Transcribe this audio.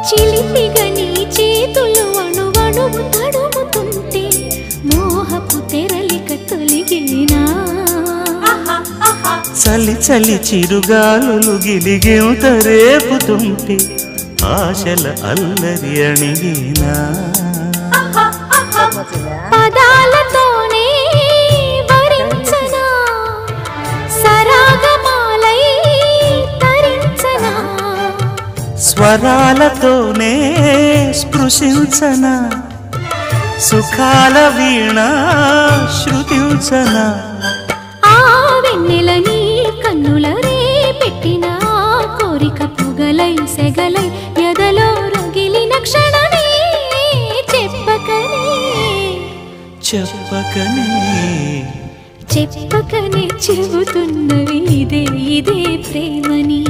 చిలిపిగా నీ చేతులు అణువణువు తడుముతుంటే మోహపు తెరలిక తొలిగేనా చలి చలి చిరుగాలులు గిలిగేంత రేపుతుంటే ఆశల అల్లరి అణిగేనా పదాలతోనే వరించనా సరాగమాలై తరించనా స్వరాలతోనే స్పృశించనా సుఖాల వీణ శృతించనా ఆ వెన్నెల నీ కన్నుల రే పెట్టిన కోరిక పొగలై సెగలై ఎదలో రగిలిన క్షణమే చెప్పకనే చెప్పకనే చెప్పకనే చెబుతున్నవి ఇదే ఇదే ప్రేమని